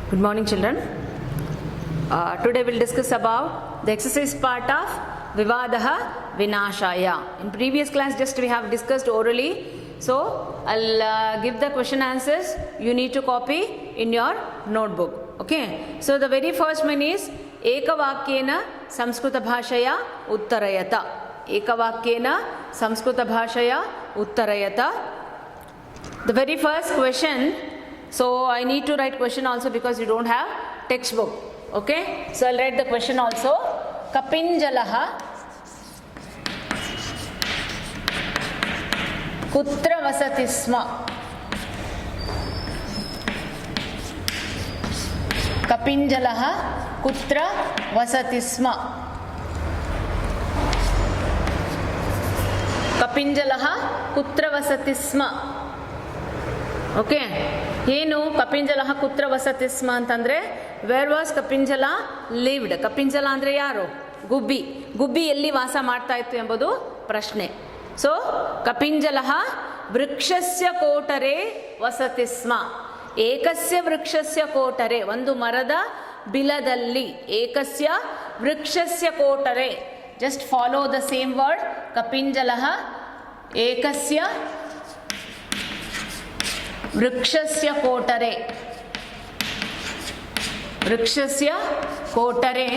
Good morning, children. Today we'll discuss about the exercise part of Vivadaha Vinashaya. In previous class just we have discussed orally. So I'll give the question answers. You need to copy in your notebook. Okay. So the very first one is Ekavakyena Samskrita Bhashaya Uttarayata. Ekavakyena Samskrita Bhashaya Uttarayata. The very first question. So I need to write question also because you don't have textbook. Okay. So I'll write the question also. Kapinjalaha kutra vasati sma. Kapinjalaha kutra vasati sma. Kapinjalaha kutra vasati sma. Okay, ಏನು ಕಪಿಂಜಲಹ ಕುತ್ರ ವಸತಿ ಸ್ಮ ಅಂತಂದರೆ where was Kapinjala lived. Kapinjala ಅಂದರೆ ಯಾರು? ಗುಬ್ಬಿ. ಗುಬ್ಬಿ ಎಲ್ಲಿ ವಾಸ ಮಾಡ್ತಾ ಇತ್ತು ಎಂಬುದು ಪ್ರಶ್ನೆ. ಸೊ ಕಪಿಂಜಲಹ ವೃಕ್ಷಸ್ಯ ಕೋಟರೆ ವಸತಿ ಸ್ಮ. ಏಕಸ್ಯ ವೃಕ್ಷಸ್ಯ ಕೋಟರೆ, ಒಂದು ಮರದ ಬಿಲದಲ್ಲಿ. ಏಕಸ್ಯ ವೃಕ್ಷಸ್ಯ ಕೋಟರೆ. Just follow the same word. ಕಪಿಂಜಲಹ ಏಕಸ್ಯ ವೃಕ್ಷಸ್ಯ ಕೋಟರೆ. ವೃಕ್ಷಸ್ಯ ಕೋಟರೆ.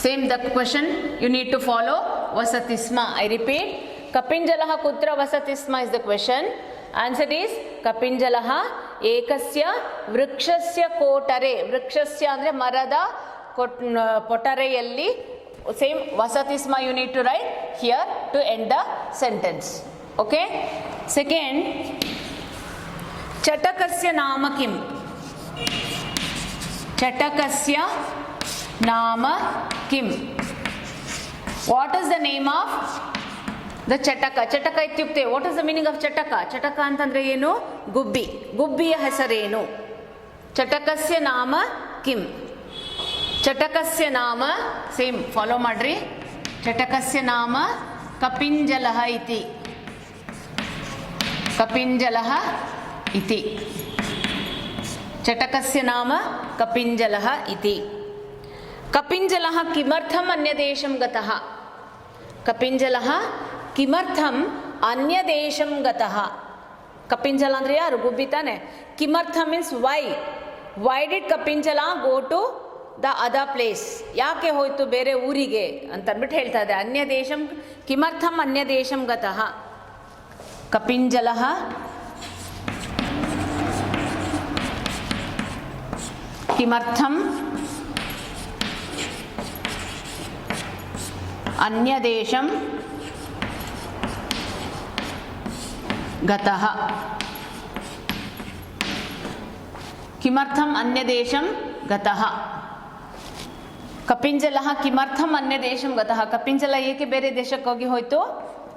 Same the question you need to follow. Vasati sma. I repeat. Kapinjalaha kutra vasati sma is the question. Answer is Kapinjalaha ekasya vrikshasya kotare. Vrikshasya andre marada potareyalli. Same vasati sma you need to write here to end the sentence. Okay. Second, chatakasya nama kim? Chatakasya nama kim? What is the name of the chataka? Chataka ityukte. What is the meaning of chataka? Chataka antandre ಏನು? ಗುಬ್ಬಿ. ಗುಬ್ಬಿಯ ಹೆಸರೇನು? ಚಟಕಸ್ಯ ನಾಮ ಕಿಂ? ಚಟಕಸ್ಯ ನಾಮ same follow ಮಾಡ್ರಿ. ಚಟಕಸ್ಯ ನಾಮ ಕಪಿಂಜಲಹ ಇತಿ. ಕಪಿಂಜಲಹ ಇತಿ. ಚಟಕಸ್ಯ ನಾಮ ಕಪಿಂಜಲಹ ಇತಿ. ಕಪಿಂಜಲಹ ಕಿಮರ್ಥಂ ಅನ್ಯದೇಶಂ ಗತಃ? ಕಪಿಂಜಲಹ ಕಿಮರ್ಥಂ ಅನ್ಯದೇಶಂ ಗತಃ? ಕಪಿಂಜಲ ಅಂದ್ರೆ ಯಾರು? ಗುಬ್ಬಿ ತಾನೆ. ಕಿಮರ್ಥಂ means why. Why did Kapinjala go to the other place? ಯಾಕೆ ಹೋಯ್ತು ಬೇರೆ ಊರಿಗೆ ಅಂತ ಅಂದ್ಬಿಟ್ಟು ಹೇಳ್ತಾ ಇದೆ. ಅನ್ಯದೇಶಂ ಕಿಮರ್ಥಂ ಅನ್ಯದೇಶಂ ಗತಃ? ಕಪಿಂಜಲಹ ಕಿಮರ್ಥಂ ಅನ್ಯದೇಶಂ ಗತಃ? ಕಿಮರ್ಥಂ ಅನ್ಯದೇಶಂ ಗತಃ? ಕಪಿಂಜಲಹ ಕಿಮರ್ಥಂ ಅನ್ಯದೇಶಂ ಗತಃ? ಕಪಿಂಜಲ ಏಕೆ ಬೇರೆ ದೇಶಕ್ಕೆ ಹೋಗಿ ಹೋಯ್ತು?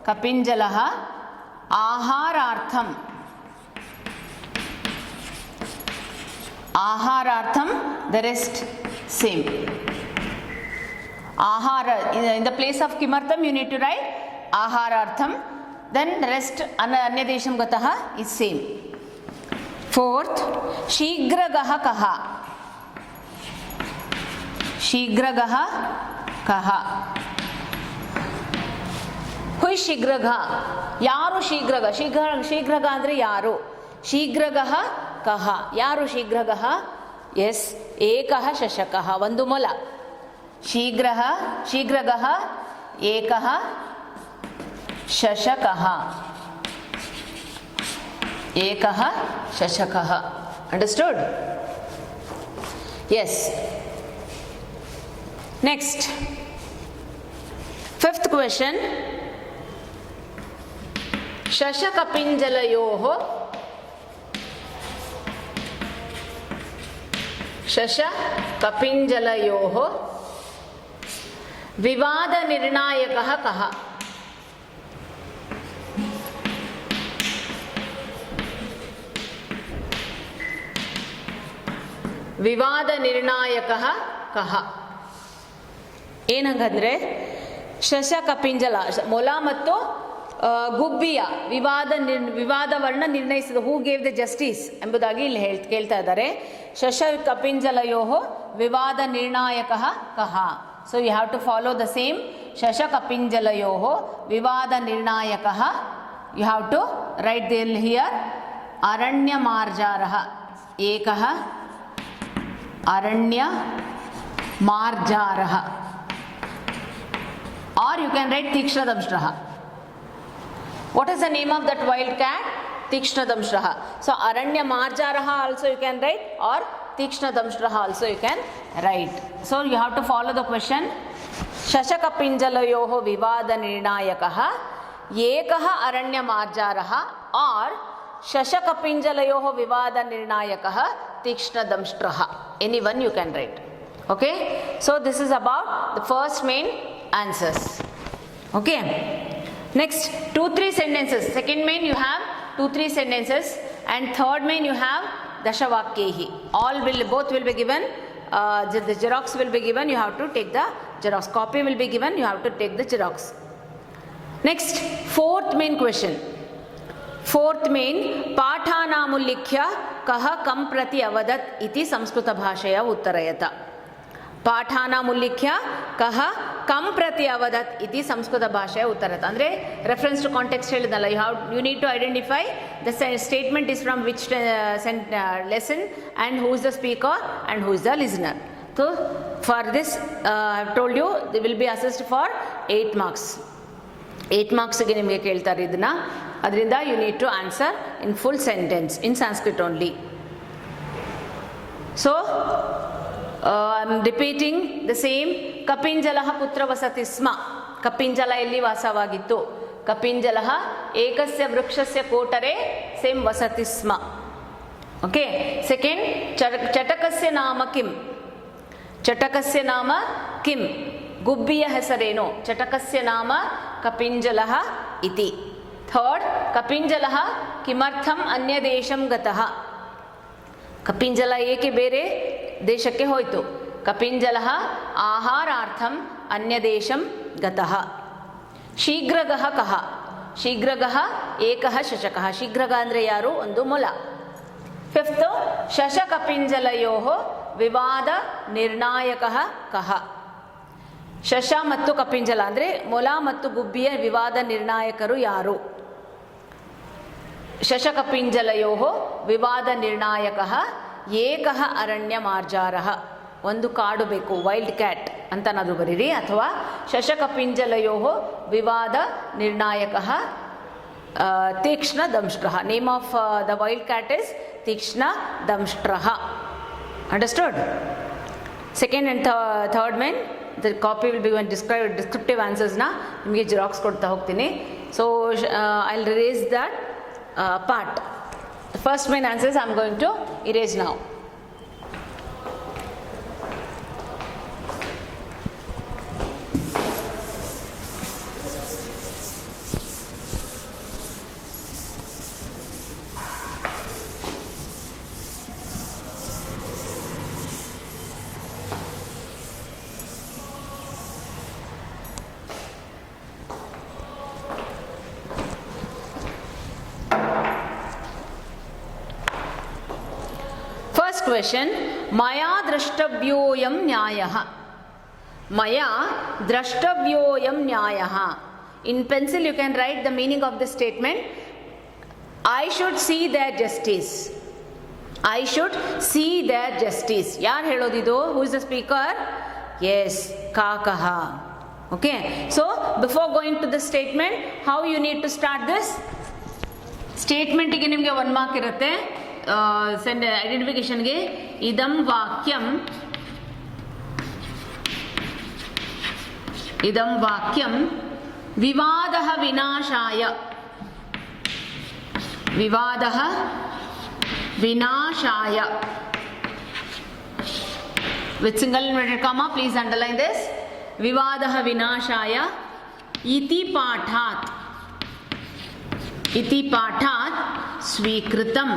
ಕಪಿಂಜಲಹ ಆಹಾರಾರ್ಥಂ. ಆಹಾರಾರ್ಥಂ. The rest same. ಆಹಾರ ಇನ್ ದ ಪ್ಲೇಸ್ ಆಫ್ ಕಿಮರ್ಥಂ ಯು ನೀಡ್ ಟು ರೈಟ್ ಆಹಾರಾರ್ಥಂ. ದೆನ್ ರೆಸ್ಟ್ ಅನ್ಯದೇಶಂ ಗತಃ ಇಸ್ ಸೇಮ್. ಫೋರ್ತ್, ಶೀಘ್ರಗಃ ಕಃ? ಶೀಘ್ರಗಃ ಕಃ? ಹುಯ್ ಶೀಘ್ರಗ? ಯಾರು ಶೀಘ್ರಗ? ಶೀಘ್ರಗ ಅಂದ್ರೆ ಯಾರು? ಶೀಘ್ರಗಃ ಕಃ? ಯಾರು ಶೀಘ್ರಗಃ? ಎಸ್, ಏಕಃ ಶಶಕಃ, ಒಂದು ಮೊಲ. ಶೀಘ್ರಗಃ ಏಕಃ ಶಶಕಃ. ಏಕಃ ಶಶಕಃ. Understood? Yes. Next, fifth question. ಶಶಕಪಿಂಜಲಯೋಃ ಶಶಕಪಿಂಜಲಯೋಃ ವಿವಾದ ನಿರ್ಣಾಯಕಃ ಕಃ? ವಿವಾದ ನಿರ್ಣಾಯಕಃ ಕಃ? ಏನಂಗಂದ್ರೆ ಶಶ ಕಪಿಂಜಲ ಮೊಲ ಮತ್ತು ಗುಬ್ಬಿಯ ವಿವಾದವನ್ನ ನಿರ್ಣಯಿಸಿದ ಹೂ ಗೇವ್ ದ ಜಸ್ಟಿಸ್ ಎಂಬುದಾಗಿ ಇಲ್ಲಿ ಕೇಳ್ತಾ ಇದ್ದಾರೆ. ಶಶ ಕಪಿಂಜಲಯೋ ವಿವಾದ ನಿರ್ಣಾಯಕ ಕಹ. So you have to follow the same. ಶಶ ಕಪಿಂಜಲಯೋ ವಿವಾದ ನಿರ್ಣಾಯಕ. You have to write there here ಅರಣ್ಯ ಮಾರ್ಜಾರ ಏಕಃ ಅರಣ್ಯ ಮಾರ್ಜಾರ, or you can write Tikshnadamshraha. What is the name of that wild cat? Tikshnadamshraha. So Aranya Marjaraha also you can write, or Tikshnadamshraha also you can write. So you have to follow the question. Shashakapinjalayoho vivada nirnayakaha ekaha Aranya Marjaraha, or Shashakapinjalayoho vivada nirnayakaha Tikshnadamshraha. Anyone you can write. Okay, so this is about the first main answers. Okay, next 2-3 sentences. Second main you have 2-3 sentences, and third main you have Dashavakyehi. Both will be given. The Xerox will be given. You have to take the Xerox. Copy will be given. You have to take the Xerox. Next, fourth main question. Fourth main, Pathanamullikhya kaha kam prati avadat iti Samskrita bhashaya uttarayata. ಪಾಠಾನಾಮುಲ್ಲಿಖ್ಯ ಕಹ ಕಂ ಪ್ರತಿ ಅವದತ್ ಇತಿ ಸಂಸ್ಕೃತ ಭಾಷೆಯ ಉತ್ತರತ. ಅಂದರೆ reference to context ಹೇಳಿದಲ್ಲ, you need to identify the statement is from which lesson and who is the speaker and who is the listener. So for this I have told you the will be assessed for 8 marks. 8 marksಗೆ ನಿಮಗೆ ಕೇಳ್ತಾರೆ ಇದನ್ನು. ಅದರಿಂದ you need to answer in full sentence in Sanskrit only. So I'm repeating the same. ಕಪಿಂಜಲಃ ಪುತ್ರ ವಸತಿ ಸ್ಮ. ಕಪಿಂಜಲ ಎಲ್ಲಿ ವಾಸವಾಗಿತ್ತು? ಕಪಿಂಜಲಃ ಏಕಸ್ಯ ವೃಕ್ಷಸ್ಯ ಕೋಟರೆ ಸೇಮ್ ವಸತಿ ಸ್ಮ. ಓಕೆ. ಸೆಕೆಂಡ್, ಚಟಕಸ್ಯ ನಾಮ ಕಿಂ? ಚಟಕಸ್ಯ ನಾಮ ಕಿಂ? ಗುಬ್ಬಿಯ ಹೆಸರೇನು? ಚಟಕಸ್ಯ ನಾಮ ಕಪಿಂಜಲಃ ಇತಿ. ಥರ್ಡ್, ಕಪಿಂಜಲಃ ಕಿಮರ್ಥಂ ಅನ್ಯ ದೇಶಂ ಗತಃ? ಕಪಿಂಜಲ ಏಕೆ ಬೇರೆ ದೇಶಕ್ಕೆ ಹೋಯಿತು? ಕಪಿಂಜಲಃ ಆಹಾರಾರ್ಥಂ ಅನ್ಯ ದೇಶಂ ಗತಃ. ಶೀಘ್ರಗಃ ಕಹ? ಶೀಘ್ರಗಃ ಏಕಃ ಶಶಕಃ. ಶೀಘ್ರಗ ಅಂದರೆ ಯಾರು? ಒಂದು ಮೊಲ. ಫಿಫ್ತ್, ಶಶಕಪಿಂಜಲಯೋ ವಿವಾದ ನಿರ್ಣಾಯಕ ಕಹ? ಶಶ ಮತ್ತು ಕಪಿಂಜಲ ಅಂದರೆ ಮೊಲ ಮತ್ತು ಗುಬ್ಬಿಯ ವಿವಾದ ನಿರ್ಣಾಯಕರು ಯಾರು? ಶಶಕಪಿಂಜಲಯೋ ವಿವಾದ ನಿರ್ಣಾಯಕ ಏಕಃ ಅರಣ್ಯ ಮಾರ್ಜಾರಃ. ಒಂದು ಕಾಡು ಬೇಕು, ವೈಲ್ಡ್ ಕ್ಯಾಟ್ ಅಂತನಾದರೂ ಬರೀರಿ. ಅಥವಾ ಶಶಕಪಿಂಜಲಯೋ ವಿವಾದ ನಿರ್ಣಾಯಕ ತೀಕ್ಷ್ಣ ದಂಷ್ಟ್ರಃ. Name of the wild cat is ತೀಕ್ಷ್ಣ ದಂಷ್ಟ್ರಃ. Understood? Second and third main the copy will be descriptive ಆನ್ಸರ್ಸ್ನ ನಿಮಗೆ ಜೆರಾಕ್ಸ್ ಕೊಡ್ತಾ ಹೋಗ್ತೀನಿ. So I will raise that part. The first main answers I am going to erase now. Question, maya drashtavyoyam nyayah. Maya drashtavyoyam nyayah. In pencil you can write the meaning of the statement. I should see their justice. I should see their justice. Yaar helodidu? Who is the speaker? Yes, Kakaha. Okay. So before going to the statement, how you need to start this? Statement ಗೆ ನಿಮಗೆ 1 mark ಇರುತ್ತೆ. Send ಐಡೆಂಟಿಫಿಕೇಶನ್ಗೆ ಇದಂ ವಾಕ್ಯಂ ವಿವಾದಃ ವಿನಾಶಾಯ. ವಿವಾದಃ ವಿನಾಶಾಯ with single inverted comma, please underline this. ವಿವಾದಃ ವಿನಾಶಾಯ ಇತಿ ಪಾಠಾತ್ ಸ್ವೀಕೃತಂ.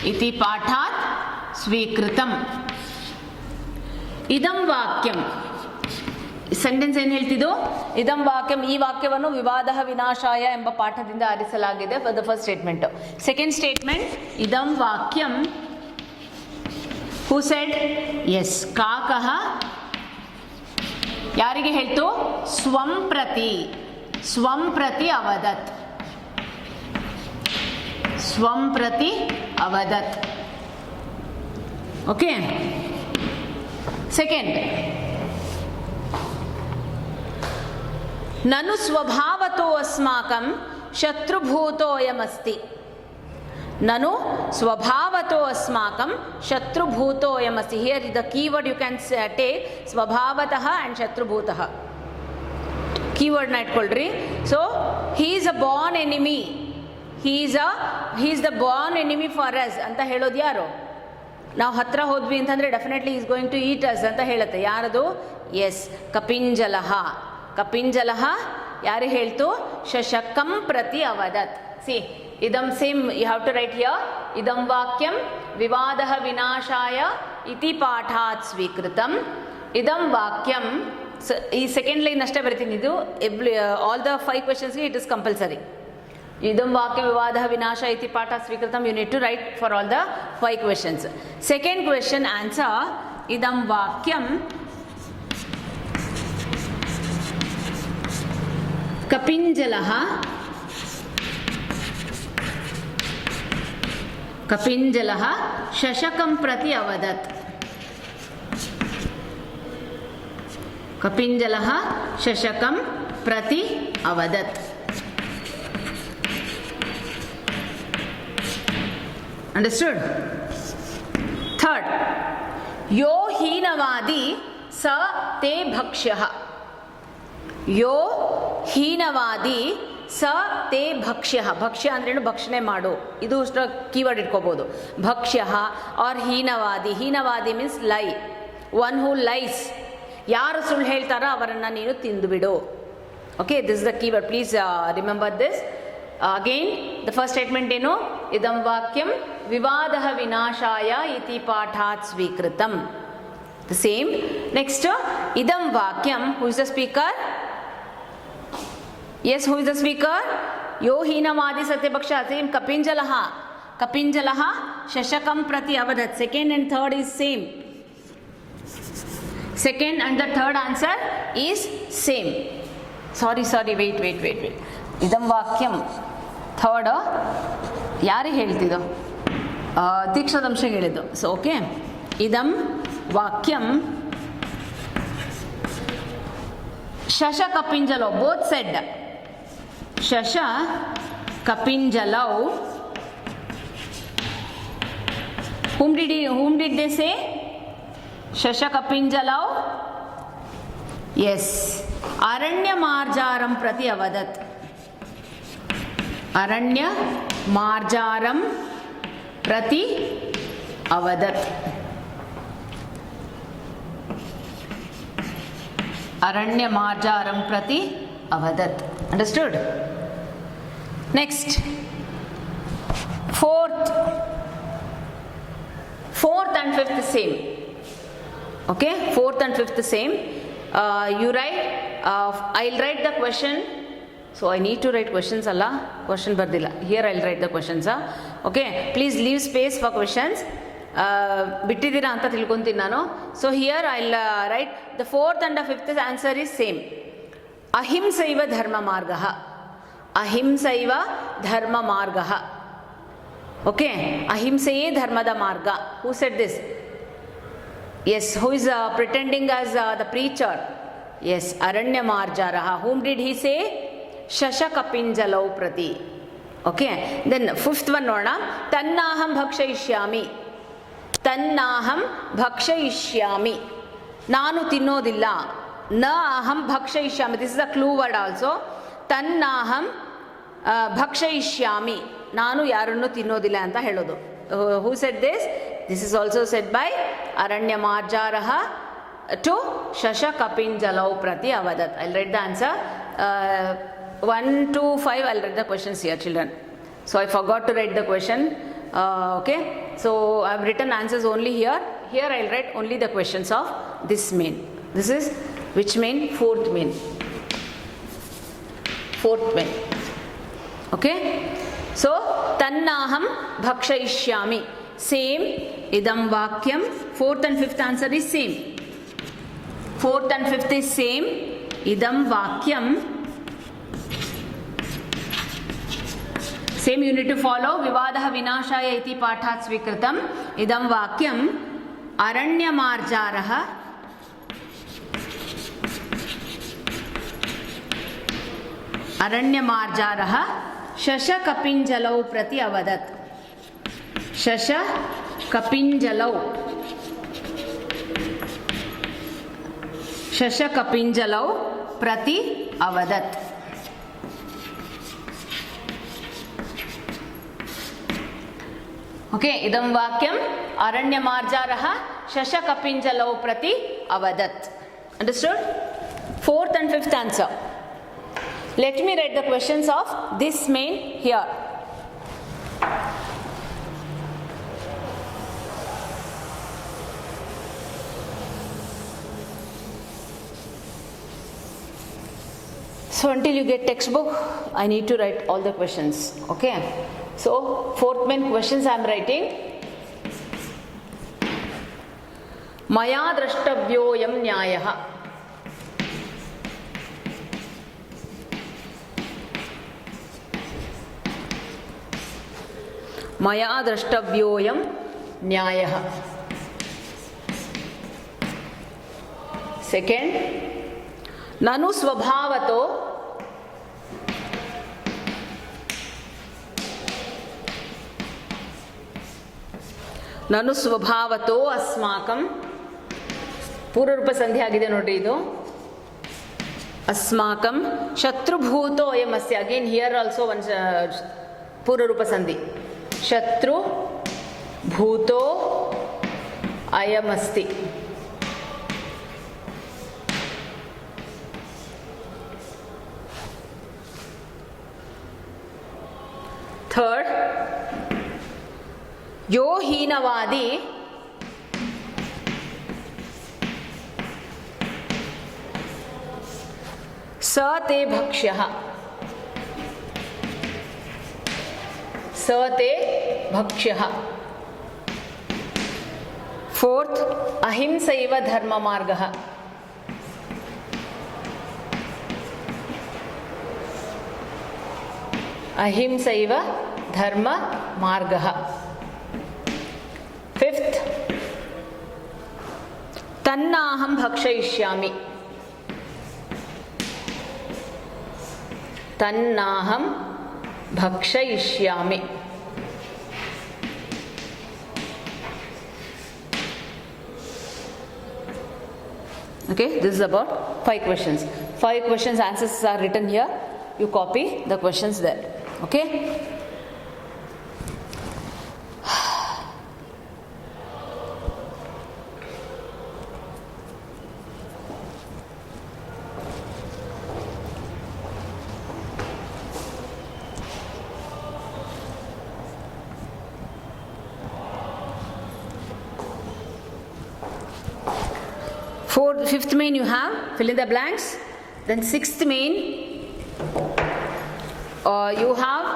इति पाठात् स्वीकृतम्. इदं वाक्यं ಸೆಂಟೆನ್ಸ್ ಏನು ಹೇಳ್ತಿದ್ದು? ಇದಂ ವಾಕ್ಯಂ, ಈ ವಾಕ್ಯವನ್ನು ವಿವಾದ ವಿನಾಶಾಯ ಎಂಬ ಪಾಠದಿಂದ ಆರಿಸಲಾಗಿದೆ for the first statement. Second statement, ಇದಂ ವಾಕ್ಯಂ, ಹೂ ಸೆಡ್? ಎಸ್, ಕಾಕಃ ಯಾರಿಗೆ ಹೇಳ್ತು? ಸ್ವಂ ಪ್ರತಿ, ಸ್ವಂ ಪ್ರತಿ ಅವದತ್, ಸ್ವಂ ಪ್ರತಿ ಅವದತ್. ಓಕೆ. ಸೆಕೆಂಡ್, ನನು ಸ್ವಭಾವತೋ ಅಸ್ಮಾಕಂ ಶತ್ರುಭೂತೋಯಮಸ್ತಿ. ನನು ಸ್ವಭಾವತೋ ಅಸ್ಮಾಕಂ ಶತ್ರುಭೂತೋಯಮಸ್ತಿ. Here the keyword you can take ಸ್ವಭಾವತಃ ಆ್ಯಂಡ್ ಶತ್ರುಭೂತಃ. ಕೀವರ್ಡ್ನ ಇಟ್ಕೊಳ್ರಿ. So he is a born enemy, he is the born enemy for us ಅಂತ ಹೇಳೋದು ಯಾರು? ನಾವು ಹತ್ರ ಹೋದ್ವಿ ಅಂತಂದರೆ definitely is going to eat us ಅಂತ ಹೇಳುತ್ತೆ. ಯಾರದು? ಎಸ್, ಕಪಿಂಜಲಃ. ಕಪಿಂಜಲಃ ಯಾರು ಹೇಳ್ತು? ಶಶಕಂ ಪ್ರತಿ ಅವದತ್. ಸಿ, ಇದಂ same you have to write here. ಇದಂ ವಾಕ್ಯಂ ವಿವಾದ ವಿನಾಶಾಯ ಇತಿ ಪಾಠಾತ್ ಸ್ವೀಕೃತಂ. ಇದಂ ವಾಕ್ಯಂ, ಈ ಸೆಕೆಂಡ್ ಲೈನ್ ಅಷ್ಟೇ ಬರಿತೀನಿ. ಇದು ಆಲ್ ದ 5 ಕ್ವೆಶನ್ಸ್ಗೆ ಇಟ್ ಇಸ್ ಕಂಪಲ್ಸರಿ. ಇದಂ ವಾಕ್ಯ ವಿವಾದ ವಿನಾಶ ಇತಿ ಪಾಠ ಸ್ವೀಕೃತಂ. You need to write for all the 5 questions. Second question answer, ಇದಂ ವಾಕ್ಯಂ ಕಪಿಂಜಲಃ, ಕಪಿಂಜಲಃ ಶಶಕಂ ಪ್ರತಿ ಅವದತ್. ಕಪಿಂಜಲಃ ಶಶಕಂ ಪ್ರತಿ ಅವದತ್. Understood? Third, यो हीनवादी स ते भक्ष्यः. यो ಹೀನವಾದಿ ಸ ತೇ ಭಕ್ಷ್ಯ. ಭಕ್ಷ್ಯ ಅಂದ್ರೇನು? ಭಕ್ಷಣೆ ಮಾಡು. ಇದು ಅಷ್ಟು ಕೀವರ್ಡ್ ಇಟ್ಕೋಬಹುದು. ಭಕ್ಷ್ಯ ಆರ್ ಹೀನವಾದಿ. ಹೀನವಾದಿ means lie, one who lies. ಯಾರು ಸುಳ್ಳು ಹೇಳ್ತಾರೋ ಅವರನ್ನು ನೀನು ತಿಂದುಬಿಡು. Okay, this is the keyword. Please remember this. Again the first statement ಏನು? ಇದಂ ವಾಕ್ಯಂ ವಿವಾದ ವಿನಾಶಾಯ ಇತಿ ಪಾಠಾತ್ ಸ್ವೀಕೃತಂ. The same. ನೆಕ್ಸ್ಟ್, ಇದಂ ವಾಕ್ಯಂ, who is the speaker? Yes, who is the speaker? Yo heenavadi satyabhaksha. Same. Kapinjalaha. Kapinjalaha shashakam prati avadat. Second and third is same. Second and the third answer is same. Sorry, wait. Idam vakyam. Third, ಯಾರು ಹೇಳ್ತಿದ್ದು? ದೀಕ್ಷಾದಂಶ ಹೇಳಿದ್ದು. So okay, ಇದಂ ವಾಕ್ಯಂ ಶಶ ಕಪಿಂಜಲೋ, both said. ಶಶ ಕಪಿಂಜಲೌ. whom did they say? ಶಶ ಕಪಿಂಜಲೌ. yes, ಅರಣ್ಯ ಮಾರ್ಜಾರಂ ಪ್ರತಿ ಅವದತ್. ಅರಣ್ಯ ಮಾರ್ಜಾರಂ ಪ್ರತಿ ಅವದತ್. ಅರಣ್ಯ ಮಾರ್ಜಾರಂ ಪ್ರತಿ ಅವದತ್. Understood? Next, fourth and fifth same. Okay, fourth and fifth same. You write, I'll write the question. So I need to write questions alla, question bardilla. Here I'll write the questions. Okay, please leave space for questions. ಬಿಟ್ಟಿದ್ದೀರಾ ಅಂತ ತಿಳ್ಕೊಂತೀನಿ ನಾನು. So here I write the fourth and the fifth answer is same. ಅಹಿಂಸೈವ ಧರ್ಮ ಮಾರ್ಗ. ಅಹಿಂಸೈವ ಧರ್ಮ ಮಾರ್ಗ. Okay, ಅಹಿಂಸೆಯೇ ಧರ್ಮದ ಮಾರ್ಗ. Who said this? Yes, who is pretending as the preacher? Yes, ಅರಣ್ಯ ಮಾರ್ಜಾರ. ಹೂಮ್ ಡಿಡ್ ಹಿ ಸೇ? ಶಶ ಕಪಿಂಜಲೌ ಪ್ರತಿ. ಓಕೆ, ದೆನ್ ಫಿಫ್ತ್ ಒನ್ ನೋಡೋಣ. ತನ್ನಾಹಂ ಭಕ್ಷಯಿಷ್ಯಾಮಿ. ತನ್ನಾಹಂ ಭಕ್ಷಯಿಷ್ಯಾಮಿ. ನಾನು ತಿನ್ನೋದಿಲ್ಲ. ನ ಅಹಂ ಭಕ್ಷಯಿಷ್ಯಾಮಿ. This is a clue word also. ತನ್ನಾಹಂ ಭಕ್ಷಯಿಷ್ಯಾಮಿ. ನಾನು ಯಾರನ್ನು ತಿನ್ನೋದಿಲ್ಲ ಅಂತ ಹೇಳೋದು. Who said this? This is also said by ಅರಣ್ಯ ಮಾರ್ಜಾರಃ ಟು ಶಶ ಕಪಿಂಜಲೌ ಪ್ರತಿ ಅವದತ್. I will write the answer. 1 to 5 I'll write the questions here, children. So I forgot to write the question. Okay, so I've written answers only here. Here I'll write only the questions of this main. This is which mean fourth mean. Fourth mean. Okay? So, tannaham bhakshayishyami. Same, idam vakyam. Fourth and fifth answer is same. Fourth and fifth is same. Idam vakyam. Same you need to follow. Vivadaha vinashaya iti pathat svikritam. Idam vakyam aranyamarjaraha aranymarjaraha shashakapinjalau prati avadat. Shashakapinjalau prati avadat. Okay, idam vakyam aranyamarjaraha shashakapinjalau prati avadat. Understood? Fourth and fifth answer. Let me write the questions of this main here. So until you get textbook, I need to write all the questions. Okay. So fourth main questions I am writing. Maya drashtabhyoyam nyayah. Maya drashtabhyoyam nyayah. Second, nanu svabhavato nanu svabhavato asmakam. ಪೂರ್ವರೂಪ ಸಂಧಿ ಆಗಿದೆ ನೋಡ್ರಿ ಇದು. ಅಸ್ಮಾಕಂ ಶತ್ರುಭೂತೋ ಅಯಮಸ್ಯ. Again here also one ಪೂರ್ವರೂಪ ಸಂಧಿ. ಶತ್ರು ಭೂತೋ ಅಯಮಸ್ತಿ. Third, ಯೋ ಹೀನವಾದಿ स ते भक्ष्यः. स ते भक्ष्यः. फोर्थ, अहिंसैव धर्ममार्गः. अहिंसैव धर्ममार्गः. फिफ्थ, तन्नाहं भक्षयिष्यामि. तन्नाहं भक्षयिष्यामि. Okay, this is about 5 questions. 5 questions answers are written here. You copy the questions there. Okay. Fifth main you have, fill in the blanks. Then sixth main you have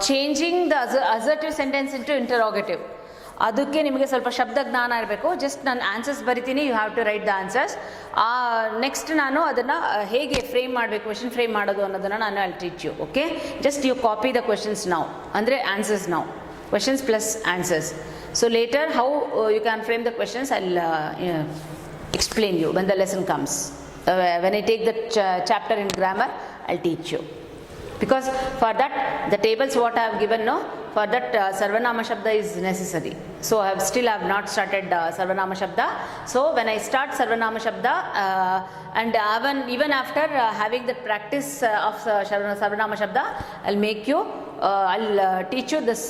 changing the assertive sentence into interrogative. ಅದಕ್ಕೆ ನಿಮಗೆ ಸ್ವಲ್ಪ ಶಬ್ದ ಜ್ಞಾನ ಇರಬೇಕು. Just ನಾನು answers ಬರಿತೀನಿ, you have to write the answers. Next ನಾನು ಅದನ್ನು ಹೇಗೆ ಫ್ರೇಮ್ ಮಾಡಬೇಕು, ಕ್ವೆಶನ್ ಫ್ರೇಮ್ ಮಾಡೋದು ಅನ್ನೋದನ್ನು ನಾನು I teach you. Okay, just you copy the questions now, ಅಂದರೆ answers now, questions plus answers. So later how you can frame the questions I explain you when the lesson comes. When I take the chapter in grammar, I'll teach you. Because for that, the tables what I have given, no, for that Sarvanama Shabda is necessary. So I have still have not started Sarvanama Shabda. So when I start Sarvanama Shabda, and even after having the practice of Sarvanama Shabda, I'll make you, I'll teach you this,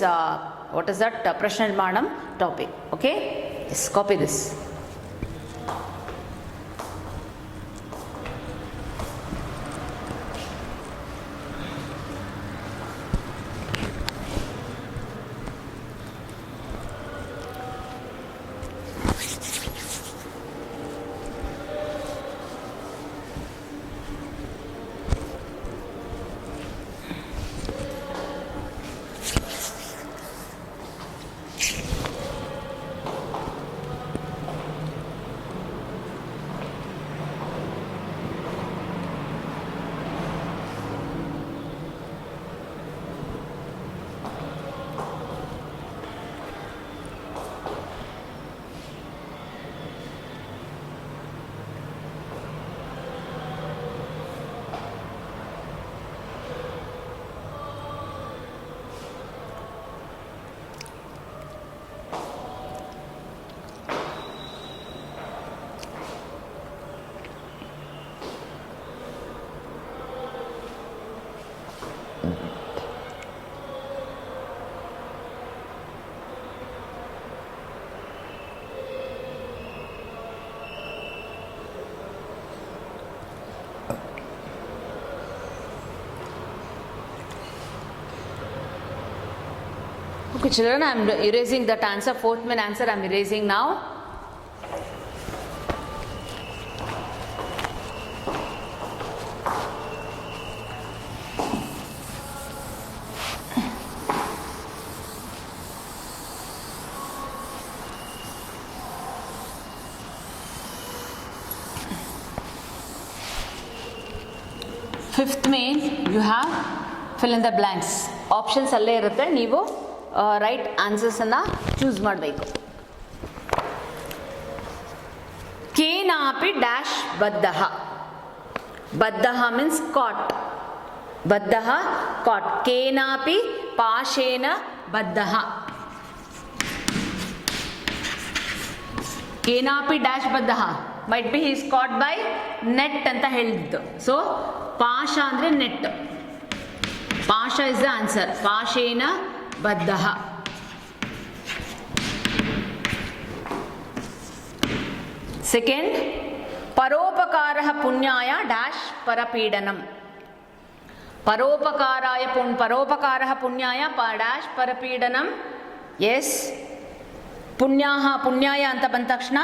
what is that, Prashna Nirmanam topic. Okay? Yes, copy this. Okay, children, I am erasing that answer. Fourth main answer I am erasing now. Fifth main, you have fill in the blanks. Options ಅಲ್ಲೇ ಇರುತ್ತೆ, ನೀವು right ಆನ್ಸರ್ಸನ್ನು choose ಮಾಡಬೇಕು. ಕೇನಾಪಿ dash ಬದ್ಧಃ. ಬದ್ಧಃ means caught. ಬದ್ಧಃ caught. ಕೇನಾಪಿ ಪಾಶೇನ ಬದ್ಧಃ. ಕೇನಾಪಿ ಡ್ಯಾಶ್ ಬದ್ಧಃ might be he is caught by net ಅಂತ ಹೇಳಿದ್ದು. ಸೊ ಪಾಶ ಅಂದರೆ ನೆಟ್. ಪಾಶ ಇಸ್ ದ ಆನ್ಸರ್. ಪಾಶೇನ ಬದ್ಧಃ. ಸೆಕೆಂಡ್, ಪರೋಪಕಾರಃ ಪುಣ್ಯಾಯ ಡ್ಯಾಶ್ ಪರಪೀಡನಂ. ಪರೋಪಕಾರಾಯ ಪರೋಪಕಾರಃ ಪುಣ್ಯಾಯ ಡ್ಯಾಶ್ ಪರಪೀಡನಂ. ಎಸ್, ಪುಣ್ಯಾಯ ಅಂತ ಬಂದ ತಕ್ಷಣ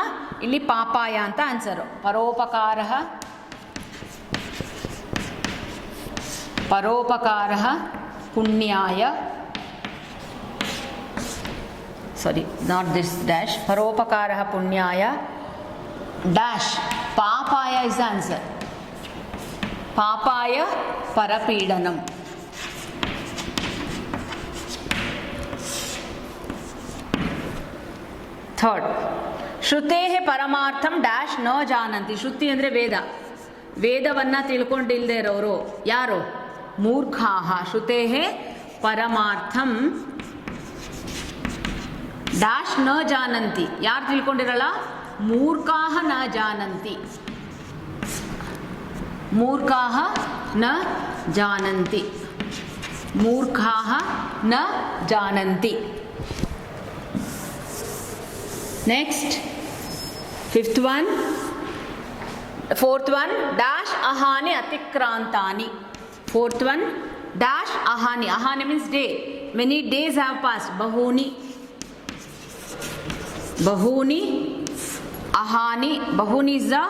ಇಲ್ಲಿ ಪಾಪಾಯ ಅಂತ ಆನ್ಸರು. ಪರೋಪಕಾರಃ ಪುಣ್ಯಾಯ, ಸಾರಿ ನಾಟ್ ದಿಸ್ ಡ್ಯಾಶ್. ಪರೋಪಕಾರಃ ಪುಣ್ಯಾಯ ಡ್ಯಾಶ್ ಪಾಪಾಯ is the answer. ಪಾಪಾಯ ಪರಪೀಡನಂ. Third, ಶ್ರುತೇ ಪರಮಾರ್ಥಂ dash ನ ಜಾನಂತಿ. ಶ್ರುತಿ ಅಂದರೆ ವೇದ. ವೇದವನ್ನು ತಿಳ್ಕೊಂಡಿಲ್ಲದೆ ಇರೋರು ಯಾರು? ಮೂರ್ಖಾಹ. ಶ್ರುತೇ ಪರಮಾರ್ಥಂ ಡ್ಯಾಶ್ ನ ಜಾನಂತಿ. ಯಾರು ತಿಳ್ಕೊಂಡಿರಲ್ಲ? ಮೂರ್ಖಾಹ ನ ಜಾನಂತಿ. ಮೂರ್ಖಾಹ ನ ಜಾನಂತಿ. ಮೂರ್ಖಾಹ ನ ಜಾನಂತಿ. Next, fifth one, fourth one, dash ahani atikrantani. Fourth one, dash ahani. Ahani means day. Many days have passed. Bahuni. Bahuni. Ahani. Bahuni is the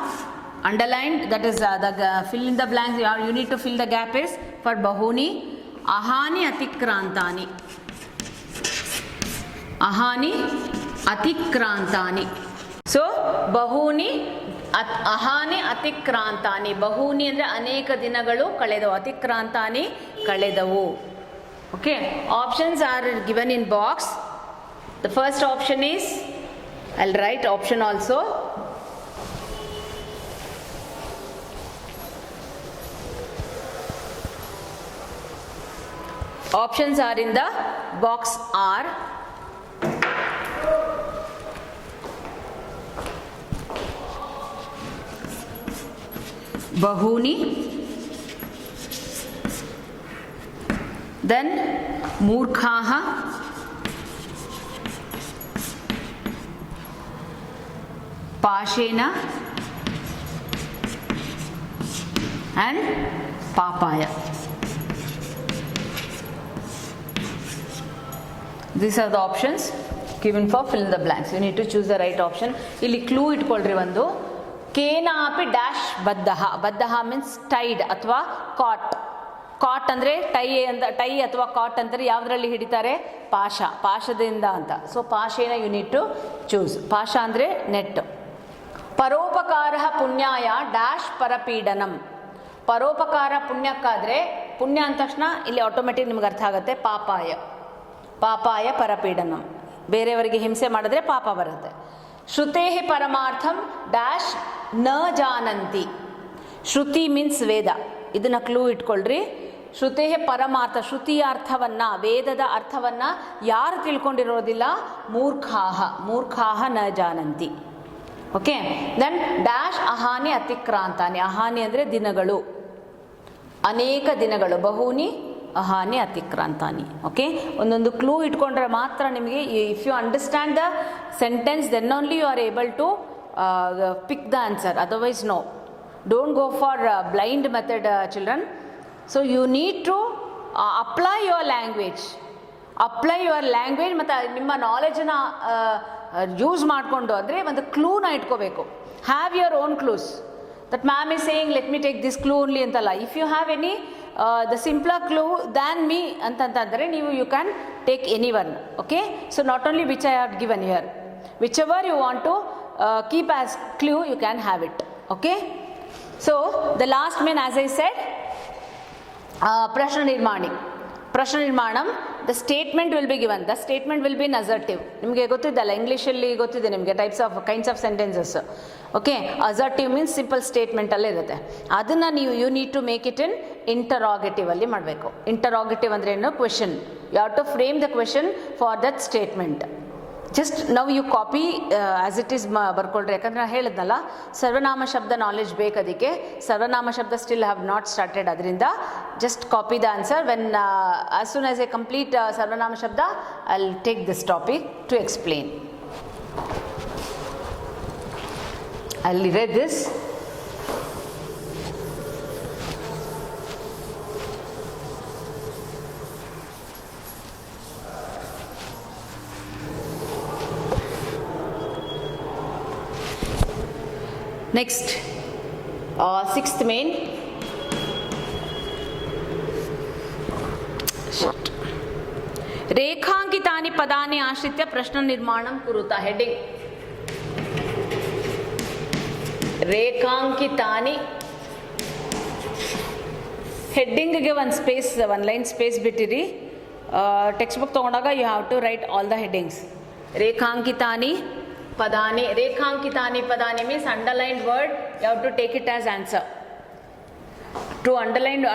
underlined. That is the fill in the blanks. You need to fill the gap is for bahuni. Ahani atikrantani. Ahani ಅತಿಕ್ರಾಂತಾನಿ. So ಬಹೂನಿ ಅಹಾನಿ ಅತಿಕ್ರಾಂತಾನಿ. ಬಹೂನಿ ಅಂದರೆ ಅನೇಕ ದಿನಗಳು ಕಳೆದವು. ಅತಿಕ್ರಾಂತಾನಿ ಕಳೆದವು. Okay, options are given in box. The first option is, I will write option also. Options are in the box are ಬಹೂನಿ, then ಮೂರ್ಖಾಹ, ಪಾಶೇನ and ಪಾಪಾಯ. These are the options given for fill in the blanks. You need to choose the right option. ಇಲ್ಲಿ clue ಇಟ್ಕೊಳ್ರಿ ಒಂದು. ಕೇನಾಪಿ dash ಬದ್ಧಃ. ಬದ್ಧಃ means Tide ಅಥವಾ ಕಾಟ್. ಕಾಟ್ ಅಂದರೆ ಟೈ ಅಥವಾ ಕಾಟ್ ಅಂತಾರೆ. ಯಾವುದರಲ್ಲಿ ಹಿಡಿತಾರೆ? ಪಾಶ. ಪಾಶದಿಂದ ಅಂತ. ಸೊ ಪಾಶೇನ ಯು ನೀಡ್ ಟು ಚೂಸ್. ಪಾಶ ಅಂದರೆ ನೆಟ್. ಪರೋಪಕಾರ ಪುಣ್ಯಾಯ ಡ್ಯಾಶ್ ಪರಪೀಡನಂ. ಪರೋಪಕಾರ ಪುಣ್ಯಕ್ಕಾದರೆ, ಪುಣ್ಯ ಅಂದ ತಕ್ಷಣ ಇಲ್ಲಿ ಆಟೋಮೆಟಿಕ್ ನಿಮ್ಗೆ ಅರ್ಥ ಆಗುತ್ತೆ ಪಾಪಾಯ. ಪಾಪಾಯ ಪರಪೀಡನಂ. ಬೇರೆಯವರಿಗೆ ಹಿಂಸೆ ಮಾಡಿದ್ರೆ ಪಾಪ ಬರುತ್ತೆ. ಶ್ರುತೇ ಪರಮಾರ್ಥಂ ಡ್ಯಾಶ್ ನ ಜಾನಂತಿ. ಶ್ರುತಿ ಮೀನ್ಸ್ ವೇದ. ಇದನ್ನು ಕ್ಲೂ ಇಟ್ಕೊಳ್ರಿ. ಶ್ರುತೇ ಪರಮಾರ್ಥ, ಶ್ರುತಿಯ ಅರ್ಥವನ್ನು, ವೇದದ ಅರ್ಥವನ್ನು ಯಾರು ತಿಳ್ಕೊಂಡಿರೋದಿಲ್ಲ? ಮೂರ್ಖಾಹ. ಮೂರ್ಖಾಹ ನ ಜಾನಂತಿ. ಓಕೆ, ದೆನ್ ಡ್ಯಾಶ್ ಅಹಾನಿ ಅತಿಕ್ರಾಂತಾನಿ. ಅಹಾನಿ ಅಂದರೆ ದಿನಗಳು, ಅನೇಕ ದಿನಗಳು. ಬಹೂನಿ ಅಹಾನಿ ಅತಿಕ್ರಾಂತಾನಿ. ಓಕೆ, ಒಂದೊಂದು ಕ್ಲೂ ಇಟ್ಕೊಂಡ್ರೆ ಮಾತ್ರ ನಿಮಗೆ, if you understand the sentence then only you are able to pick the answer. Otherwise no. Don't go for blind method children. So you need to apply your language. Apply your language ಮತ್ತು ನಿಮ್ಮ ನಾಲೆಜನ್ನ use ಮಾಡಿಕೊಂಡು ಅಂದರೆ ಒಂದು ಕ್ಲೂನ ಇಟ್ಕೋಬೇಕು. Have your own clues. That ma'am is saying let me take this clue only ಅಂತಲ್ಲ. If you have any the simpler clue than me ಅಂತಂತಂದರೆ ನೀವು you can take any one. Okay, so not only which I have given here, whichever you want to keep as clue you can have it. Okay, so the last main as I said ಪ್ರಶ್ನ ನಿರ್ಮಾಣಿ. ಪ್ರಶ್ನ ನಿರ್ಮಾಣಂ, the statement will be given. The statement will be in assertive. ನಿಮಗೆ ಗೊತ್ತಿದ್ದಲ್ಲ, ಇಂಗ್ಲೀಷಲ್ಲಿ ಗೊತ್ತಿದೆ ನಿಮಗೆ kinds of sentences. Okay, assertive means simple ಸ್ಟೇಟ್ಮೆಂಟಲ್ಲೇ ಇರುತ್ತೆ. ಅದನ್ನು ನೀವು you need to make it in interrogative ಅಲ್ಲಿ ಮಾಡಬೇಕು. ಇಂಟರಾಗೇಟಿವ್ ಅಂದರೆ ಏನು? Question. You have to frame the question for that statement. Just ನಾವು you copy as it is ಬರ್ಕೊಳ್ರಿ. ಯಾಕಂದರೆ ನಾನು ಹೇಳಿದ್ನಲ್ಲ, ಸರ್ವನಾಮ ಶಬ್ದ ನಾಲೆಜ್ ಬೇಕು. ಅದಕ್ಕೆ ಸರ್ವನಾಮ ಶಬ್ದ ಸ್ಟಿಲ್ ಹ್ಯಾವ್ ನಾಟ್ ಸ್ಟಾರ್ಟೆಡ್. ಅದರಿಂದ just copy the answer. When as soon as a complete ಸರ್ವನಾಮ ಶಬ್ದ I will take this topic to explain. I will read this. Next, sixth main. ರೇಖಾಂಕಿತಾನಿ ಪದಾನಿ ಆಶ್ರಿತ್ಯ ಪ್ರಶ್ನ ನಿರ್ಮಾಣಂ ಕುರುತ. ಹೆಡ್ಡಿಂಗ್ ರೇಖಾಂಕಿತಾನಿ. ಹೆಡ್ಡಿಂಗ್ಗೆ ಒಂದು ಸ್ಪೇಸ್, ಒಂದು ಲೈನ್ ಸ್ಪೇಸ್ ಬಿಟ್ಟಿರಿ. ಟೆಕ್ಸ್ಟ್ ಬುಕ್ ತೊಗೊಂಡಾಗ you have to write all the headings. ರೇಖಾಂಕಿತಾನಿ ಪದಾನಿ. ರೇಖಾಂಕಿತಾನಿ ಪದಾನಿ means underlined word. You have to take it as answer. To underlined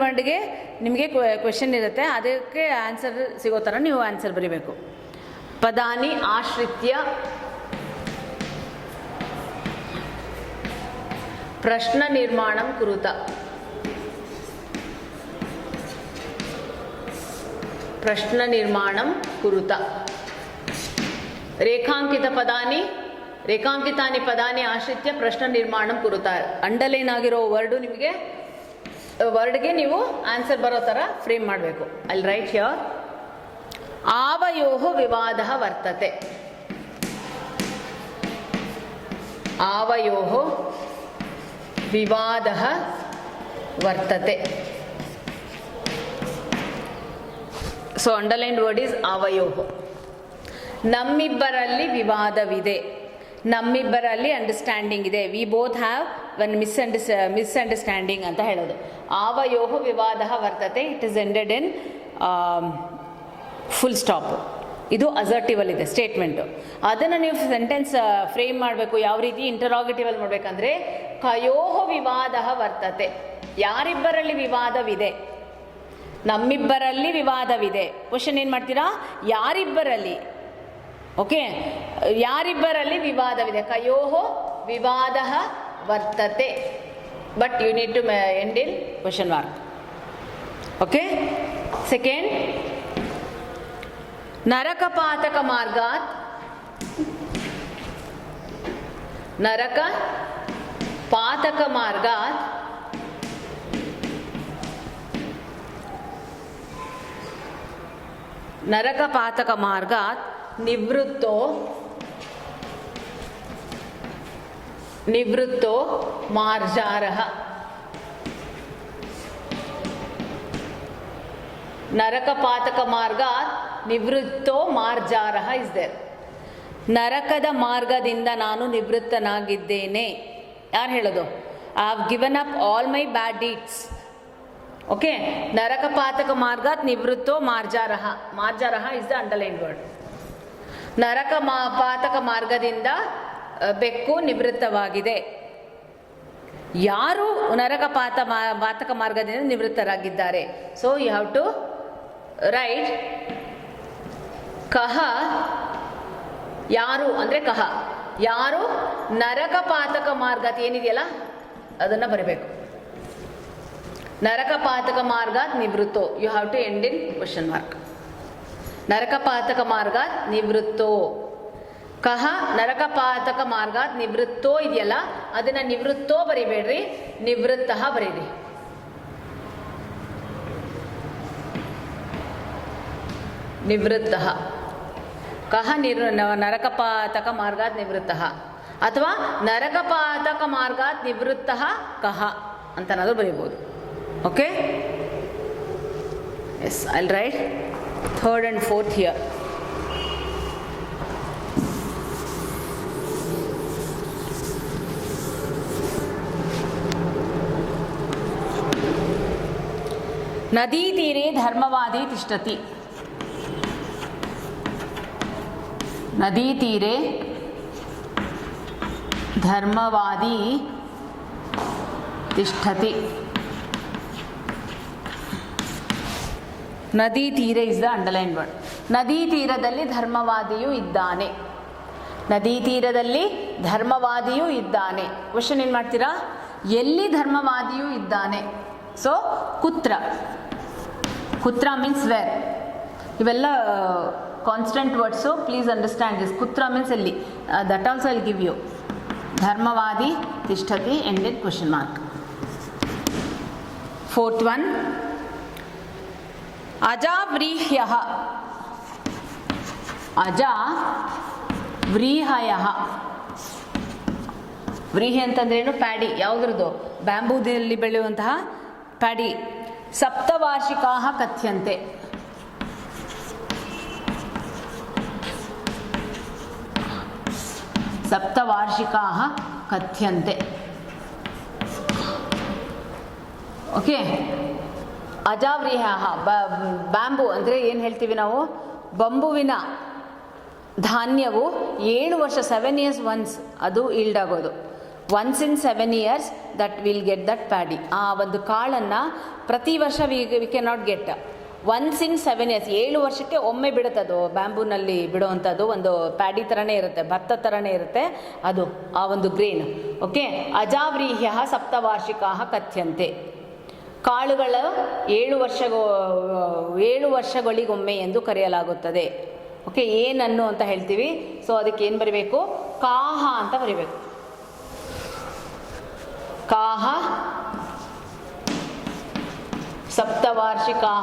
ವರ್ಡ್ಗೆ ನಿಮಗೆ ಕ್ವೆಶನ್ ಇರುತ್ತೆ, ಅದಕ್ಕೆ ಆನ್ಸರ್ ಸಿಗೋ ಥರ ನೀವು ಆನ್ಸರ್ ಬರೀಬೇಕು. ಪದಾನಿ ಆಶ್ರಿತ್ಯ ಪ್ರಶ್ನ ನಿರ್ಮಾಣಂ ಕುರುತ. ಪ್ರಶ್ನ ನಿರ್ಮಾಣಂ ಕುರುತ. ರೇಖಾಂಕಿತ ಪದಾನಿ, ರೇಖಾಂಕಿತಾನಿ ಪದಾನಿ ಆಶ್ರಿತ್ಯ ಪ್ರಶ್ನ ನಿರ್ಮಾಣಂ ಕುರುತ. ಅಂಡರ್ಲೈನ್ ಆಗಿರೋ ವರ್ಡು ನಿಮಗೆ ವರ್ಡ್ಗೆ ನೀವು ಆನ್ಸರ್ ಬರೋ ಥರ ಫ್ರೇಮ್ ಮಾಡಬೇಕು. ಅಲ್ಲಿ ರೈಟ್ ಹಿಯರ್ ಆವಯೋಃ ವಿವಾದ ವರ್ತತೆ. ಆವಯೋಃ ವಿವಾದ ವರ್ತತೆ. ಸೊ ಅಂಡರ್ಲೈನ್ಡ್ ವರ್ಡ್ ಈಸ್ ಆವಯೋಃ. ನಮ್ಮಿಬ್ಬರಲ್ಲಿ ವಿವಾದವಿದೆ. ನಮ್ಮಿಬ್ಬರಲ್ಲಿ ಅಂಡರ್ಸ್ಟ್ಯಾಂಡಿಂಗ್ ಇದೆ. We both have one misunderstanding ಅಂತ ಹೇಳೋದು. ಆವಯೋಃ ವಿವಾದ ವರ್ತತೆ. It is ended in full stop. ಇದು ಅಸರ್ಟಿವಲ್ಲಿದೆ ಸ್ಟೇಟ್ಮೆಂಟು. ಅದನ್ನು ನೀವು ಸೆಂಟೆನ್ಸ್ ಫ್ರೇಮ್ ಮಾಡಬೇಕು. ಯಾವ ರೀತಿ? ಇಂಟರಾಗೇಟಿವಲ್ಲಿ ಮಾಡಬೇಕಂದ್ರೆ ಕಯೋಃ ವಿವಾದ ವರ್ತತೆ. ಯಾರಿಬ್ಬರಲ್ಲಿ ವಿವಾದವಿದೆ? ನಮ್ಮಿಬ್ಬರಲ್ಲಿ ವಿವಾದವಿದೆ. ಕ್ವಶನ್ ಏನು ಮಾಡ್ತೀರಾ? ಯಾರಿಬ್ಬರಲ್ಲಿ. ಓಕೆ, ಯಾರಿಬ್ಬರಲ್ಲಿ ವಿವಾದವಿದೆ. ಕಯೋಃ ವಿವಾದ ವರ್ತತೆ. But you need to end in question mark. Okay, second, ನರಕಪಾತಕ ಮಾರ್ಗಾತ್. ನರಕ ಪಾತಕ ಮಾರ್ಗಾತ್ ನರಕಪಾತಕ ಮಾರ್ಗಾತ್ ನಿವೃತ್ತೋ ಮಾರ್ಜಾರಃ. ನರಕಪಾತಕ ಮಾರ್ಗಾತ್ ನಿವೃತ್ತೋ ಮಾರ್ಜಾರಃ ಇಸ್ ದೇರ್. ನರಕದ ಮಾರ್ಗದಿಂದ ನಾನು ನಿವೃತ್ತನಾಗಿದ್ದೇನೆ. ಯಾರು ಹೇಳೋದು? I have given up all my bad deeds. Okay, ನರಕಪಾತಕ ಮಾರ್ಗಾತ್ ನಿವೃತ್ತೋ ಮಾರ್ಜಾರಃ. ಮಾರ್ಜಾರಃ ಇಸ್ ದ ಅಂಡರ್ಲೈನ್ ವರ್ಡ್. ನರಕ ಪಾತಕ ಮಾರ್ಗದಿಂದ ಬೆಕ್ಕು ನಿವೃತ್ತವಾಗಿದೆ. ಯಾರು ಪಾತಕ ಮಾರ್ಗದಿಂದ ನಿವೃತ್ತರಾಗಿದ್ದಾರೆ? So you have to write ಕಹ. ಯಾರು ಅಂದರೆ ಕಹ. ಯಾರು ನರಕಪಾತಕ ಮಾರ್ಗ ಏನಿದೆಯಲ್ಲ ಅದನ್ನು ಬರೀಬೇಕು. ನರಕಪಾತಕ ಮಾರ್ಗಾತ್ ನಿವೃತ್ತೋ. You have to end in question mark. ನರಕಪಾತಕ ಮಾರ್ಗಾತ್ ನಿವೃತ್ತೋ. ಕಹ ನರಕಪಾತಕ ಮಾರ್ಗಾತ್ ನಿವೃತ್ತೋ ಇದೆಯಲ್ಲ, ಅದನ್ನ ನಿವೃತ್ತೋ ಬರಿಬೇಡ್ರಿ, ನಿವೃತ್ತ ಬರೀರಿ. निवृत्तः कः नरकपातकमार्गात् निवृत्तः अथवा नरकपातकमार्गात् निवृत्तः कः ಅಂತನಾದರೂ ಬರೀಬೋದು. Okay, yes, I will write third and fourth here. नदीतीरे धर्मवादी तिष्ठति. नदीतीरे धर्मवादी तिष्ठति. ನದಿ ತೀರ ಇಸ್ ದ ಅಂಡರ್ಲೈನ್ ವರ್ಡ್. ನದಿ ತೀರದಲ್ಲಿ ಧರ್ಮವಾದಿಯೂ ಇದ್ದಾನೆ. ನದಿ ತೀರದಲ್ಲಿ ಧರ್ಮವಾದಿಯೂ ಇದ್ದಾನೆ. ಕ್ವಶನ್ ಏನು ಮಾಡ್ತೀರಾ? ಎಲ್ಲಿ ಧರ್ಮವಾದಿಯೂ ಇದ್ದಾನೆ? ಸೊ ಕುತ್ರ, ಕುತ್ರ ಮೀನ್ಸ್ ವೇರ್. ಇವೆಲ್ಲ constant words, please understand this. ಕುತ್ರ ಮೀನ್ಸ್ ಎಲ್ಲಿ, that also I will give you. ಧರ್ಮವಾದಿ ತಿಷ್ಠತಿ ended question mark. Fourth one, ಅಜಾವ್ರೀಹ್ಯಃ. ಅಜಾವ್ರೀಹಯಃ. ವ್ರೀಹಿ ಅಂತಂದ್ರೇನು? ಪ್ಯಾಡಿ. ಯಾವುದ್ರದ್ದು? ಬ್ಯಾಂಬೂದಲ್ಲಿ ಬೆಳೆಯುವಂತಹ ಪ್ಯಾಡಿ. ಸಪ್ತವಾರ್ಷಿಕಾ ಕಥ್ಯಂತೆ. ಸಪ್ತವಾರ್ಷಿಕಾ ಕಥ್ಯಂತೆ. ಓಕೆ, ಅಜಾವ್ರೀಹ. ಬ್ಯಾಂಬೂ ಅಂದರೆ ಏನು ಹೇಳ್ತೀವಿ ನಾವು? ಬಂಬುವಿನ ಧಾನ್ಯವು 7 ವರ್ಷ, 7 years ಒನ್ಸ್ ಅದು ಈಲ್ಡ್ ಆಗೋದು. Once in 7 years that will get that paddy. ಆ ಒಂದು ಕಾಳನ್ನು ಪ್ರತಿ ವರ್ಷ we can not get. Once in 7 years, 7 ವರ್ಷಕ್ಕೆ ಒಮ್ಮೆ ಬಿಡುತ್ತದು. ಬ್ಯಾಂಬೂನಲ್ಲಿ ಬಿಡುವಂಥದ್ದು ಒಂದು ಪ್ಯಾಡಿ ಥರನೇ ಇರುತ್ತೆ, ಭತ್ತ ಥರನೇ ಇರುತ್ತೆ ಅದು, ಆ ಒಂದು ಗ್ರೇನ್. ಓಕೆ, ಅಜಾವ್ರೀಹ್ಯ ಸಪ್ತವಾರ್ಷಿಕಾ ಕಥ್ಯಂತೆ. ಕಾಳುಗಳು 7 ವರ್ಷಗಳಿಗೊಮ್ಮೆ ಎಂದು ಕರೆಯಲಾಗುತ್ತದೆ. ಓಕೆ, ಏನನ್ನು ಅಂತ ಹೇಳ್ತೀವಿ. ಸೊ ಅದಕ್ಕೆ ಏನು ಬರೀಬೇಕು? ಕಾಹ ಅಂತ ಬರೀಬೇಕು. ಕಾಹ ಸಪ್ತವಾರ್ಷಿಕಾ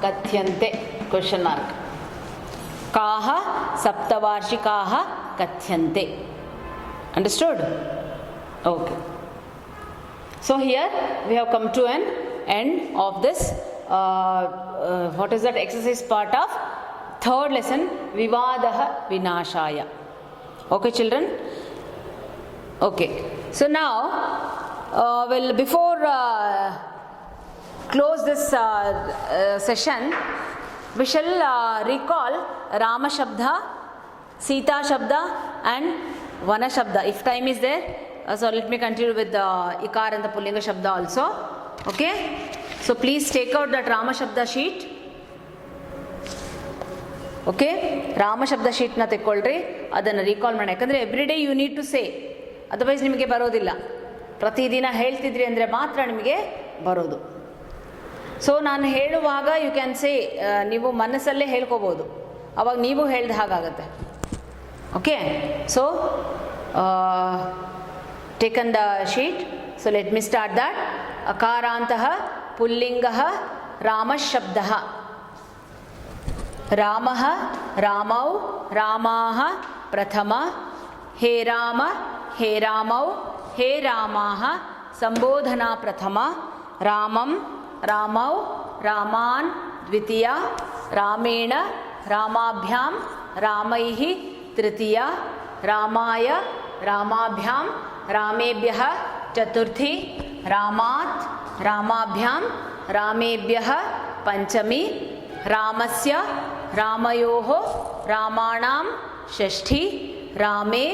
ಕಥ್ಯಂತೆ ಕ್ವಶನ್ ಮಾರ್ಕ್. ಕಾಹ ಸಪ್ತವಾರ್ಷಿಕಾ ಕಥ್ಯಂತೆ. Understood? Okay. So here we have come to an end of this what is that exercise part of third lesson, Vivadah Vinashaya. Okay children? Okay. So now well, before close this session, we shall recall Rama Shabda, Sita Shabda and Vana Shabda if time is there. So let me continue with the Ikar and the Pullinga Shabda also. Okay. So please take out that Rama Shabda sheet. Okay. Rama Shabda sheet na ತೆಕ್ಕೊಳ್ರಿ, ಅದನ್ನು recall ಮಾಡಿ. ಯಾಕಂದರೆ every day you need to say, otherwise ನಿಮಗೆ ಬರೋದಿಲ್ಲ. ಪ್ರತಿದಿನ ಹೇಳ್ತಿದ್ರಿ ಅಂದರೆ ಮಾತ್ರ ನಿಮಗೆ ಬರೋದು. ಸೊ ನಾನು ಹೇಳುವಾಗ ಯು ಕ್ಯಾನ್ ಸೇ, ನೀವು ಮನಸ್ಸಲ್ಲೇ ಹೇಳ್ಕೋಬೋದು, ಅವಾಗ ನೀವು ಹೇಳ್ದ ಹಾಗಾಗತ್ತೆ. Okay. So taken the sheet. So let me start that. Akarantah pullingah Ramah Shabdah. Ramah Ramau Ramaha Prathama. He Rama He Ramau He Ramaha Sambodhana Prathama. Ramam Ramau Raman Dvitiya. Ramena Ramabhyam Ramaihi Tritiya. Ramaya Ramabhyam रामेभ्यः चतुर्थी. रामात् रामाभ्यां रामेभ्यः पंचमी. रामस्य रामयोः रामाणां षष्ठी. रामे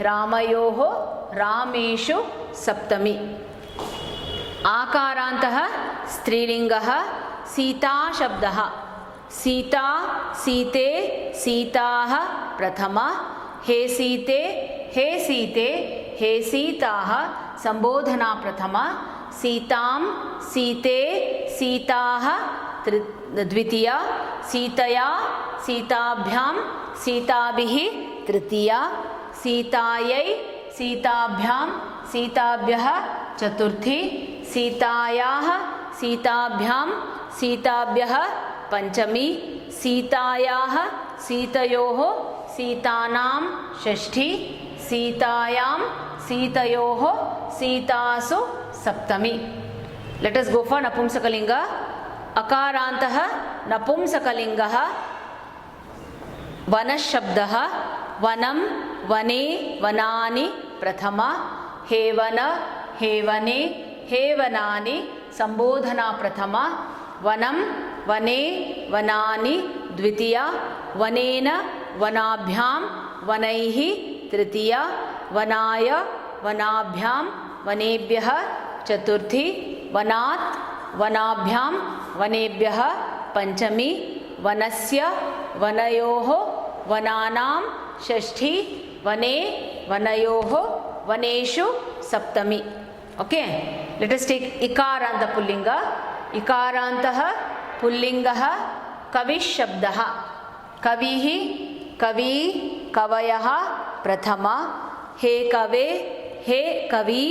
रामयोः रामेषु सप्तमी. आकारान्तः स्त्रीलिङ्गः सीता शब्दः. सीता सीते सीताः प्रथमा. हे सीते हे सीते हे सीताः संबोधना प्रथमा. सीतां सीते सीताः द्वितीया. सीतया सीताभ्यां सीताभिः तृतीया. सीतायै सीताभ्यां सीताभ्यः चतुर्थी. सीतायाः सीताभ्यां सीताभ्यः पंचमी सीतायाः सीतयोः सीतानां षष्ठी सीतायां सीतयोः सीतासु सप्तमी. Let us go for napumsakalinga. अकारान्तः नपुंसकलिङ्गः वनशब्दः वनं वने वनानि प्रथमा हेवन हेवने हेवनानि संबोधना प्रथमा वनं वने वनानि द्वितीया वनेन वनाभ्यां वनैः तृतीया वनाय वनाभ्यां वनेभ्यः चतुर्थी वनात् वनाभ्यां वनेभ्यः पंचमी वनस्य वनयोः वनानां षष्ठी वने वनयोः वनेषु सप्तमी. ओके, लेट अस टेक इकारांत पुल्लिंग. इकारान्तः पुल्लिंगः कविशब्दः कविः कवी कवयः प्रथमा हे कवे हे कवी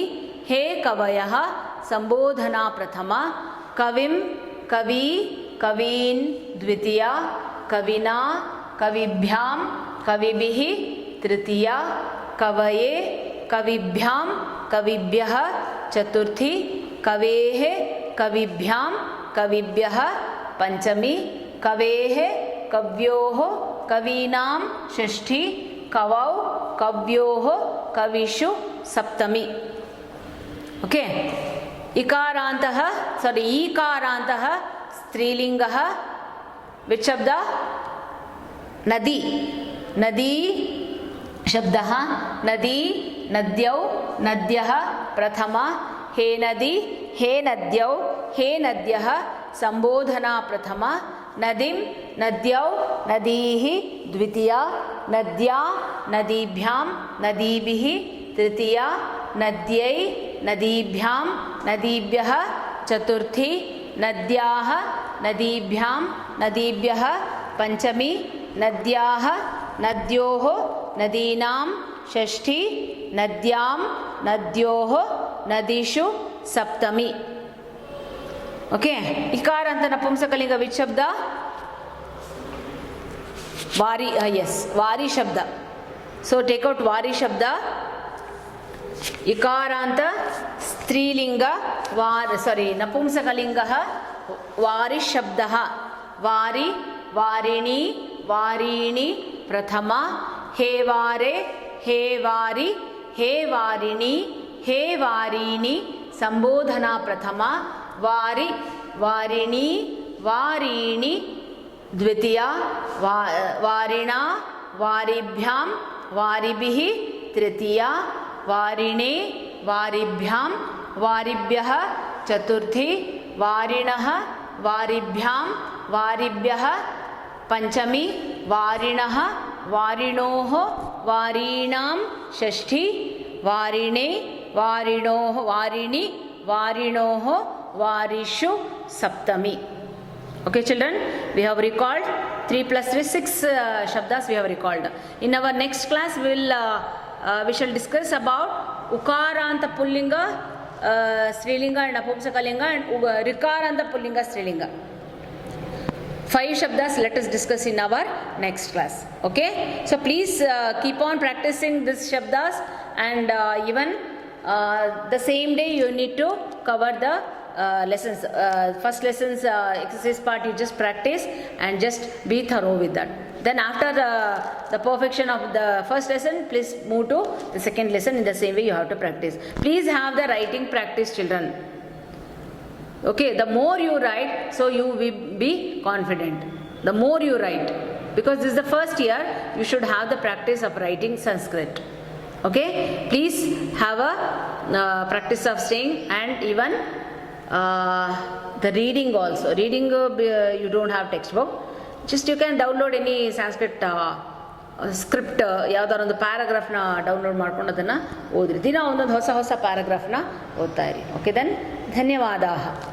हे कवयः संबोधना प्रथमा कविं कवी कवीन् द्वितीया कविना कविभ्यां कविभिः तृतीया कवये कविभ्यां कविभ्यः चतुर्थी कवेः कविभ्यां कविभ्यः पंचमी कवेः कव्योः कवीनां षष्ठी कवौ कव्योः कविषु सप्तमी. ओके, इकारान्तः सॉरी ईकारान्तः स्त्रीलिंगः विच शब्द नदी नदी शब्दः नदी नद्यौ नद्यः प्रथमा हे नदी हे नद्यौ हे नद्यः संबोधना प्रथमा नदीं नद्यौ नदीः द्वितीया नद्या नदीभ्यां नदीभिः तृतीया नद्यै नदीभ्यां नदीभ्यः चतुर्थी नद्याः नदीभ्यां नदीभ्यः पंचमी नद्याः नद्योः नदीनां षष्ठी नद्यां नद्योः नदीषु सप्तमी. ओके, इकारांत नपुंसकलिंग विच शब्द वारी. यस, वारी शब्द. सो टेक आउट वारी शब्द. इकारांत स्त्रीलिंग सॉरी नपुंसकलिंगः वारी शब्दः वारी वारिणी वारीणि प्रथमा हे वारे हे वारी हे वारिणी हे वारीणि संबोधना प्रथमा वारी वारिणी वारीणि द्वितीया वारिणा वारिभ्यां वारिभिः तृतीया वारिणे वारिभ्यां वारिभ्यः चतुर्थी वारिणः वारिभ्यां वारिभ्यः पंचमी वारिणः वारिणोः वारीणां षष्ठी वारिणे वारिणोः वारिणि वारिणोः वारिषु सप्तमी. Okay children, we have recalled 3 plus 3 6 shabdas we have recalled. In our next class we shall discuss about ukaranta pullinga strilinga and napumsakalinga and rikaranta pullinga strilinga. 5 shabdas let us discuss in our next class. Okay, so please keep on practicing these shabdas and even the same day you need to cover the lessons. First lessons exercise part you just practice and just be thorough with that. Then after the perfection of the first lesson, please move to the second lesson. In the same way you have to practice. Please have the writing practice children. Okay, the more you write, so you will be confident. The more you write, because this is the first year, you should have the practice of writing Sanskrit. Okay, please have a practice of saying and even the reading also. Reading you don't have textbook. Just you can download any Sanskrit script, ಯಾವ್ದಾರ ಒಂದು ಪ್ಯಾರಾಗ್ರಾಫ್ನ download ಮಾಡ್ಕೊಂಡು ಅದನ್ನು ಓದ್ರಿ. ದಿನ ಒಂದೊಂದು ಹೊಸ ಹೊಸ ಪ್ಯಾರಾಗ್ರಾಫ್ನ ಓದ್ತಾ ಇರಿ. ಓಕೆ ದೆನ್ ಧನ್ಯವಾದ.